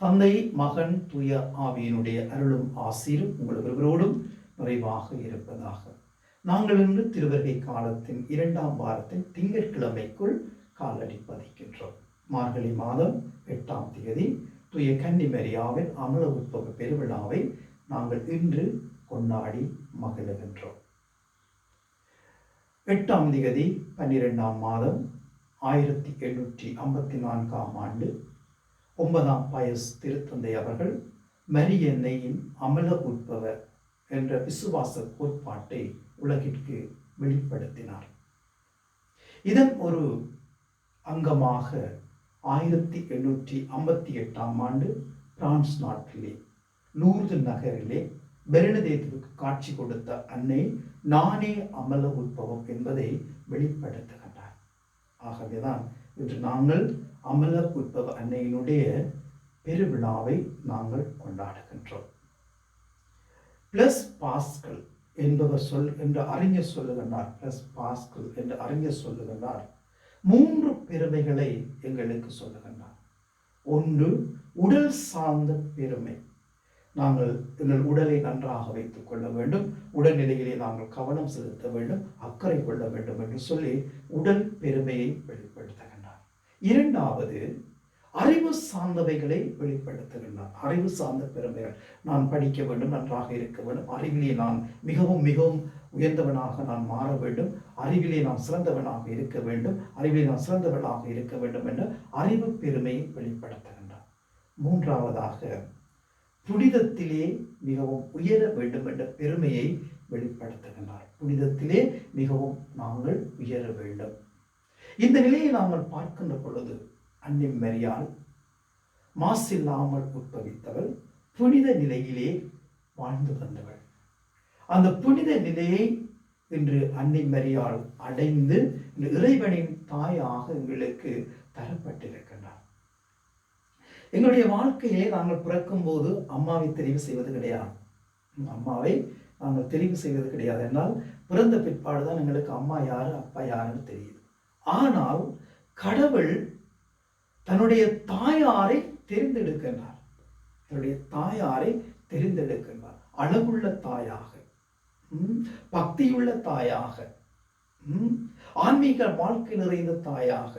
தந்தை, மகன், தூய ஆவியினுடைய அருளும் ஆசீரும் உங்கள் ஒருவரோடும் நிறைவாக இருப்பதாக. நாங்கள் இன்று திருவருகை காலத்தின் 2ஆம் வாரத்தின் திங்கட்கிழமைக்குள் காலடி பதிக்கின்றோம். மார்கழி மாதம் 8ஆம் தேதி தூய கன்னி மரியாவின் அமல உற்பவ பெருவிழாவை நாங்கள் இன்று கொண்டாடி மகிழ்கின்றோம். 8ஆம் தேதி 12ஆம் மாதம் 1854ஆம் ஆண்டு 9ஆம் பயஸ் திருத்தந்தை அவர்கள் மரியன்னையின் அமல உற்பவர் என்ற விசுவாச கோட்பாட்டை உலகிற்கு வெளிப்படுத்தினார். இதன் ஒரு அங்கமாக 1858ஆம் ஆண்டு பிரான்ஸ் நாட்டிலே லூர்து நகரிலே பெர்னதேத்துவுக்கு காட்சி கொடுத்த அன்னை நானே அமல உற்பவம் என்பதை வெளிப்படுத்துகின்றார். ஆகவேதான் இன்று நாங்கள் அமல உற்பவ அன்னையினுடைய பெருவிழாவை நாங்கள் கொண்டாடுகின்றோம். பிளஸ் பாஸ்கல் என்பவர் என்ற அறிஞர் சொல்லுகின்றார். பிளஸ் பாஸ்கல் என்ற அறிஞர் சொல்லுகின்றார் 3 பெருமைகளை எங்களுக்கு சொல்லுகின்றார். ஒன்று, உடல் சார்ந்த பெருமை. நாங்கள் எங்கள் உடலை நன்றாக வைத்துக் கொள்ள வேண்டும், உடல்நிலையிலே நாங்கள் கவனம் செலுத்த வேண்டும், அக்கறை கொள்ள வேண்டும் என்று சொல்லி உடல் பெருமையை வெளிப்படுத்துகின்றார். 2வது, அறிவு சார்ந்தவைகளை வெளிப்படுத்துகின்றார். அறிவு சார்ந்த பெருமைகள். நான் படிக்க வேண்டும், நன்றாக இருக்க வேண்டும், அறிவிலே நான் மிகவும் மிகவும் உயர்ந்தவனாக நான் மாற வேண்டும், அறிவிலே நான் சிறந்தவனாக இருக்க வேண்டும், அறிவிலே நான் சிறந்தவனாக இருக்க வேண்டும் என்ற அறிவு பெருமையை வெளிப்படுத்துகின்றார். 3வதாக, புனிதத்திலே மிகவும் உயர வேண்டும் என்ற பெருமையை வெளிப்படுத்துகின்றார். புனிதத்திலே மிகவும் நாங்கள் உயர வேண்டும். இந்த நிலையை நாங்கள் பார்க்கின்ற பொழுது அன்னை மரியாள் மாசில்லாமல் உட்பவித்தவள், புனித நிலையிலே வாழ்ந்து வந்தவள். அந்த புனித நிலையை இன்று அன்னை மரியாள் அடைந்து இறைவனின் தாயாக எங்களுக்கு தரப்பட்டிருக்கின்றார். எங்களுடைய வாழ்க்கையிலே நாங்கள் பிறக்கும் போது அம்மாவை தெரிவு செய்வது கிடையாது. அம்மாவை நாங்கள் தெரிவு செய்வது கிடையாது. என்றால் பிறந்த பிற்பாடுதான் எங்களுக்கு அம்மா யாரு அப்பா யாருன்னு தெரியுது. ஆனால் கடவுள் தன்னுடைய தாயாரை தெரிந்தெடுக்கின்றார். தன்னுடைய தாயாரை தெரிந்தெடுக்கின்றார். அழகுள்ள தாயாக, பக்தியுள்ள தாயாக, ஆன்மீக வாழ்க்கை நிறைந்த தாயாக,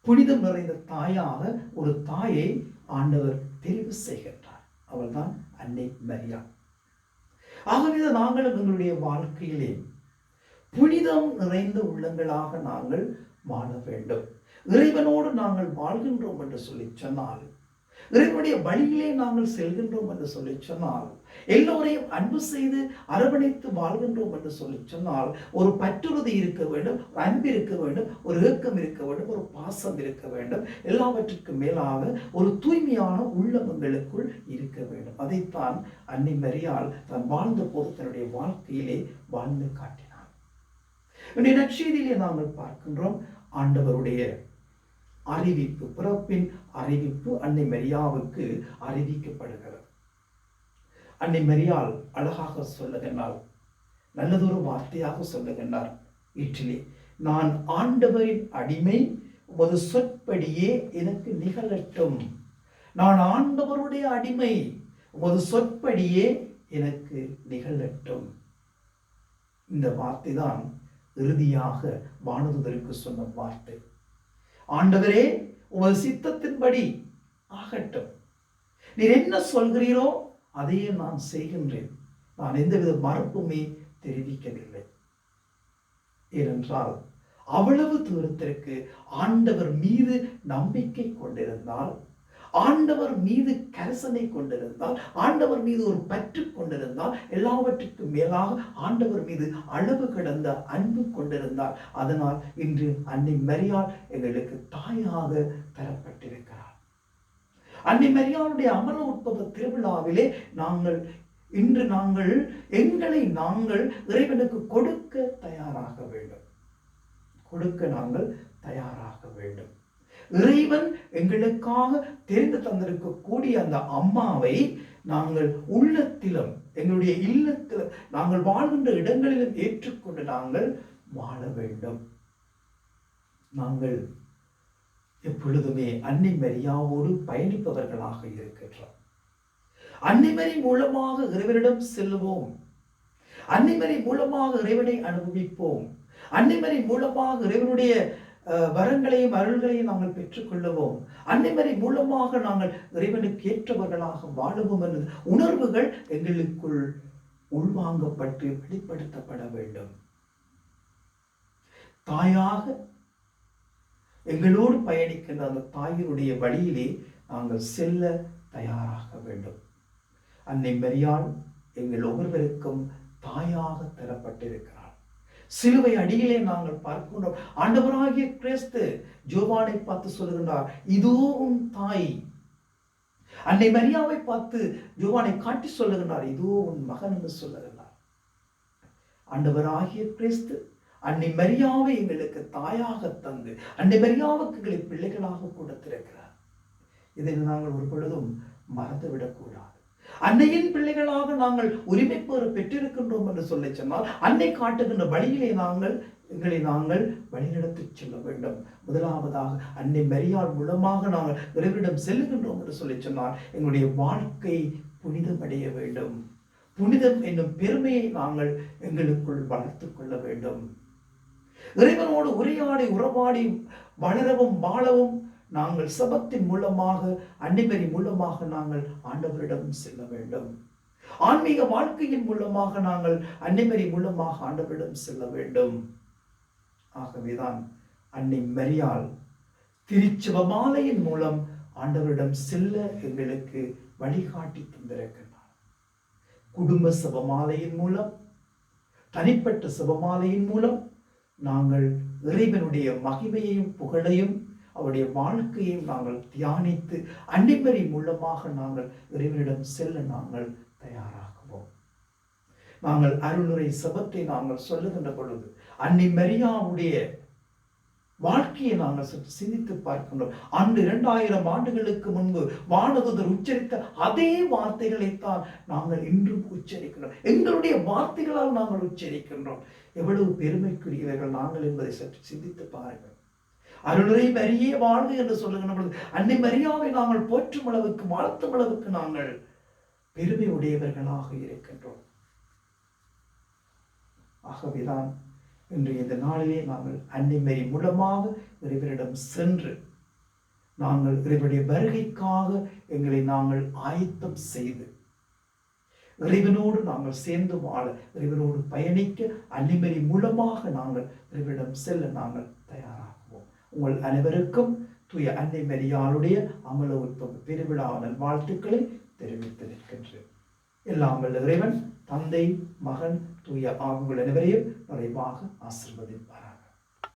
புனிதம் நிறைந்த தாயாக ஒரு தாயை ஆண்டவர் தெரிவு செய்கின்றார். அவள்தான் அன்னை மரியாள். ஆகவே நாங்களும் எங்களுடைய வாழ்க்கையிலே புனிதம் நிறைந்த உள்ளங்களாக நாங்கள் வாழ வேண்டும். இறைவனோடு நாங்கள் வாழ்கின்றோம் என்று சொல்லி சொன்னால், இறைவனுடைய வழியிலே நாங்கள் செல்கின்றோம் என்று சொல்லி சொன்னால், எல்லோரையும் அன்பு செய்து அரவணைத்து வாழ்கின்றோம் என்று சொல்லி சொன்னால், ஒரு பற்றுறுதி இருக்க வேண்டும், அன்பு இருக்க வேண்டும், ஒரு ஏக்கம் இருக்க வேண்டும், ஒரு பாசம் இருக்க வேண்டும், எல்லாவற்றுக்கும் மேலாக ஒரு தூய்மையான உள்ளம் எங்களுக்குள் இருக்க வேண்டும். அதைத்தான் அன்னை மரியாள் தான் வாழ்ந்த போது தன்னுடைய வாழ்க்கையிலே வாழ்ந்து காட்டினார். இன்றைய நற்செய்தியிலே நாங்கள் பார்க்கின்றோம் ஆண்டவருடைய அறிவிப்பு, பிறப்பின் அறிவிப்பு அன்னை மரியாவுக்கு அறிவிக்கப்படுகிறது. அன்னை மரியாள் அழகாக சொல்லுகின்றார், நல்லதொரு வார்த்தையாக சொல்லுகின்றார். வீட்டிலே நான் ஆண்டவரின் அடிமை, உமது சொற்படியே எனக்கு நிகழட்டும். நான் ஆண்டவருடைய அடிமை, உமது சொற்படியே எனக்கு நிகழட்டும். இந்த வார்த்தை தான் இறுதியாக வானதூதருக்கு சொன்ன வார்த்தை. ஆண்டவரே, உமது சித்தத்தின்படி ஆகட்டும். நீர் என்ன சொல்கிறீரோ அதையே நான் செய்கின்றேன். நான் எந்தவித மறுப்புமே தெரிவிக்கவில்லை. ஏனென்றால் அவ்வளவு தூரத்திற்கு ஆண்டவர் மீது நம்பிக்கை கொண்டிருந்தால், ஆண்டவர் மீது கரிசனை கொண்டிருந்தால், ஆண்டவர் மீது ஒரு பற்று கொண்டிருந்தால், எல்லாவற்றுக்கும் மேலாக ஆண்டவர் மீது அளவு கடந்த அன்பு கொண்டிருந்தார். அதனால் இன்று அன்னை மரியாள் எங்களுக்கு தாயாக தரப்பட்டிருக்கிறார். அன்னை மரியாளுடைய அமல உற்பவ திருவிழாவிலே இன்று நாங்கள் எங்களை நாங்கள் இறைவனுக்கு கொடுக்க தயாராக வேண்டும். கொடுக்க நாங்கள் தயாராக வேண்டும். இறைவன் எங்களுக்காக தெரிந்து தந்திருக்கக்கூடிய அந்த அம்மாவை நாங்கள் உள்ளத்திலும் எங்களுடைய இல்லத்திலும் நாங்கள் வாழ்கின்ற இடங்களிலும் ஏற்றுக்கொண்டு நாங்கள் வாழ வேண்டும். நாங்கள் எப்பொழுதுமே அன்னை மரியாவோடு பயணிப்பவர்களாக இருக்கின்றோம். அன்னை மரி மூலமாக இறைவனிடம் செல்லுவோம். அன்னை மரி மூலமாக இறைவனை அனுபவிப்போம். அன்னை மரி மூலமாக இறைவனுடைய வரங்களையும் அருள்களையும் நாங்கள் பெற்றுக்கொள்ளுவோம். அன்னை மரி மூலமாக நாங்கள் இறைவனுக்கு ஏற்றவர்களாக வாழுவோம் என்ற உணர்வுகள் எங்களுக்குள் உள்வாங்கப்பட்டு வெளிப்படுத்தப்பட வேண்டும். தாயாக எங்களோடு பயணிக்கின்ற அந்த தாயினுடைய வழியிலே நாங்கள் செல்ல தயாராக வேண்டும். அன்னை மரியாள் எங்கள் ஒவ்வொருவருக்கும் தாயாக தரப்பட்டிருக்கிறார். சிலுவை அடியிலே நாங்கள் பார்க்கின்றோம். ஆண்டவராகிய கிறிஸ்து ஜோவானை பார்த்து சொல்லுகின்றார், இதோ உன் தாய். அன்னை மரியாவை பார்த்து ஜோவானை காட்டி சொல்லுகின்றார், இதோ உன் மகன் என்று சொல்லுகின்றார். ஆண்டவராகிய கிறிஸ்து அன்னை மரியாவை எங்களுக்கு தாயாக தந்து அன்னை மரியாவுக்கு எங்களை பிள்ளைகளாக கொடுத்திருக்கிறார். இதை நாங்கள் ஒரு பொழுதும் மறந்துவிடக்கூடாது. அன்னையின் பிள்ளைகளாக நாங்கள் உரிமை பெற்றிருக்கின்றோம் என்று சொல்லி சொன்னால் அன்னை காட்டுகின்ற வழியிலே எங்களை நாங்கள் வழிநடத்தி செல்ல வேண்டும். முதலாவதாக அன்னை மரியாள் மூலமாக நாங்கள் இறைவனிடம் செல்லுகின்றோம் என்று சொல்லி சொன்னால் எங்களுடைய வாழ்க்கை புனிதமடைய வேண்டும். புனிதம் என்னும் பெருமையை நாங்கள் எங்களுக்குள் வளர்த்துக் கொள்ள வேண்டும். இறைவனோடு உரையாடி உறவாடி வளரவும் வாழவும் நாங்கள் சபத்தின் மூலமாக அன்னை மரி மூலமாக நாங்கள் ஆண்டவரிடம் செல்ல வேண்டும். ஆன்மீக வாழ்க்கையின் மூலமாக நாங்கள் அன்னை மரி மூலமாக ஆண்டவரிடம் செல்ல வேண்டும். ஆகவேதான் அன்னை மரியாள் திருச்செபமாலையின் மூலம் ஆண்டவரிடம் செல்ல எங்களுக்கு வழிகாட்டி தந்திருக்கிறார். குடும்ப செபமாலையின் மூலம், தனிப்பட்ட செபமாலையின் மூலம் நாங்கள் இறைவனுடைய மகிமையையும் புகழையும் அவருடைய வாழ்க்கையை நாங்கள் தியானித்து அன்னை மரி மூலமாக நாங்கள் இறைவனிடம் செல்ல நாங்கள் தயாராகுவோம். நாங்கள் அருளுரை சபத்தை நாங்கள் சொல்லுகின்ற பொழுது அன்னை மரியாவுடைய வாழ்க்கையை நாங்கள் சற்று சிந்தித்து பார்க்கின்றோம். அன்று 2000 ஆண்டுகளுக்கு முன்பு வானதூதர் உச்சரித்த அதே வார்த்தைகளைத்தான் நாங்கள் இன்றும் உச்சரிக்கின்றோம். எங்களுடைய வார்த்தைகளால் நாங்கள் உச்சரிக்கின்றோம். எவ்வளவு பெருமைக்குரியவர்கள் நாங்கள் என்பதை சற்று சிந்தித்து பாருங்கள். அருளுரை மரியே வாழ்க என்று சொல்லுகின்ற பொழுது அன்னை மரியாவை நாங்கள் போற்றும் அளவுக்கு, வாழ்த்தும் அளவுக்கு நாங்கள் பெருமை உடையவர்களாக இருக்கின்றோம். ஆகவேதான் இன்றைய இந்த நாளிலே நாங்கள் அன்னை மரி மூலமாக இறைவனிடம் சென்று நாங்கள் இறைவனுடைய வருகைக்காக எங்களை நாங்கள் ஆயத்தம் செய்து இறைவனோடு நாங்கள் சேர்ந்து வாழ, இறைவனோடு பயணிக்க அன்னை மரி மூலமாக நாங்கள் இறைவனிடம் செல்ல நாங்கள் தயாராகுவோம். உங்கள் அனைவருக்கும் தூய அன்னை மரியாளுடைய அமல உற்பவ பெருவிழா வாழ்த்துக்களை தெரிவித்து நிற்கின்றேன். எல்லாம் வல்ல இறைவன் தந்தை, மகன், தூய ஆவிகள் அனைவரையும் நிறைவாக ஆசீர்வதிப்பார்.